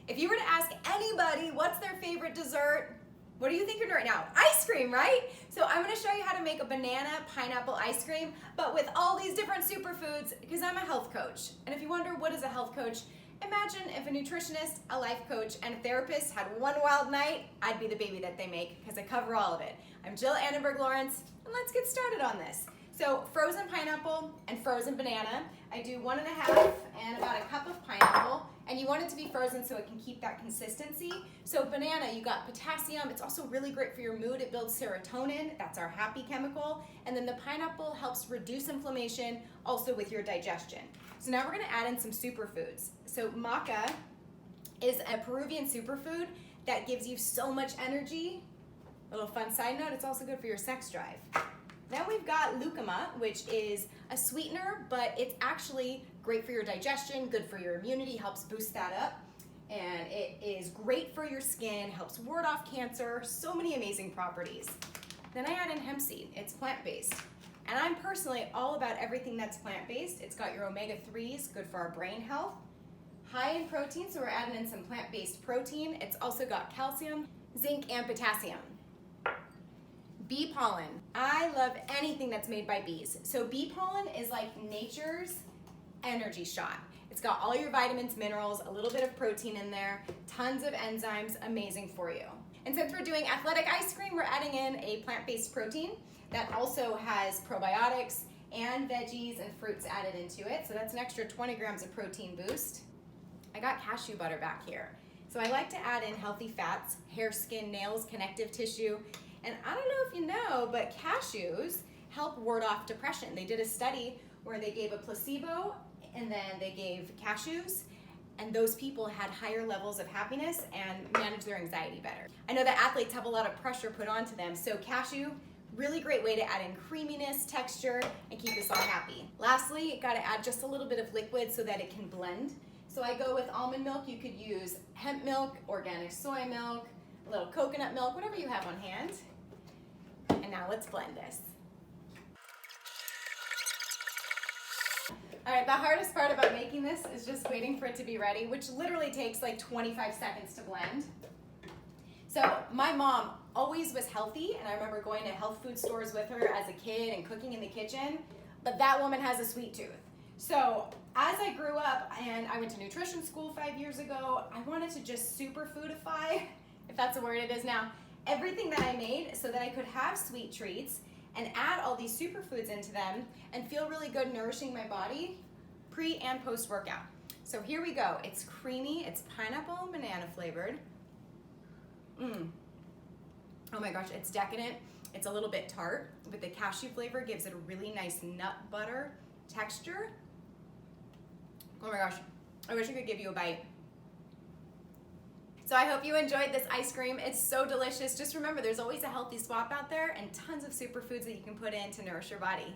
If you were to ask anybody what's their favorite dessert, what do you think you're doing right now? Ice cream, right? So I'm gonna show you how to make a banana pineapple ice cream, but with all these different superfoods, because I'm a health coach. And if you wonder what is a health coach, imagine if a nutritionist, a life coach, and a therapist had one wild night, I'd be the baby that they make, because I cover all of it. I'm Jill Annenberg-Lawrence, and let's get started on this. So frozen pineapple and frozen banana. I do 1.5 and about a cup of pineapple, and you want it to be frozen so it can keep that consistency. So banana, you got potassium. It's also really great for your mood. It builds serotonin, that's our happy chemical. And then the pineapple helps reduce inflammation, also with your digestion. So now we're gonna add in some superfoods. So maca is a Peruvian superfood that gives you so much energy. A little fun side note, it's also good for your sex drive. Then we've got lucuma, which is a sweetener, but it's actually great for your digestion, good for your immunity, helps boost that up. And it is great for your skin, helps ward off cancer, so many amazing properties. Then I add in hemp seed, it's plant-based. And I'm personally all about everything that's plant-based. It's got your omega-3s, good for our brain health. High in protein, so we're adding in some plant-based protein. It's also got calcium, zinc, and potassium. Bee pollen. I love anything that's made by bees. So bee pollen is like nature's energy shot. It's got all your vitamins, minerals, a little bit of protein in there, tons of enzymes, amazing for you. And since we're doing athletic ice cream, we're adding in a plant-based protein that also has probiotics and veggies and fruits added into it. So that's an extra 20 grams of protein boost. I got cashew butter back here. So I like to add in healthy fats, hair, skin, nails, connective tissue. And I don't know if you know, but cashews help ward off depression. They did a study where they gave a placebo and then they gave cashews, and those people had higher levels of happiness and managed their anxiety better. I know that athletes have a lot of pressure put onto them, so cashew, really great way to add in creaminess, texture, and keep us all happy. Lastly, you gotta add just a little bit of liquid so that it can blend. So I go with almond milk. You could use hemp milk, organic soy milk, a little coconut milk, whatever you have on hand. And now let's blend this. All right, the hardest part about making this is just waiting for it to be ready, which literally takes like 25 seconds to blend. So my mom always was healthy, and I remember going to health food stores with her as a kid and cooking in the kitchen, but that woman has a sweet tooth. So as I grew up and I went to nutrition school 5 years ago, I wanted to just superfoodify, if that's a word it is now, everything that I made so that I could have sweet treats and add all these superfoods into them and feel really good nourishing my body pre and post workout. So here we go. It's creamy, it's pineapple and banana flavored. Oh my gosh, it's decadent. It's a little bit tart, but the cashew flavor gives it a really nice nut butter texture. Oh my gosh, I wish I could give you a bite. So I hope you enjoyed this ice cream. It's so delicious. Just remember, there's always a healthy swap out there and tons of superfoods that you can put in to nourish your body.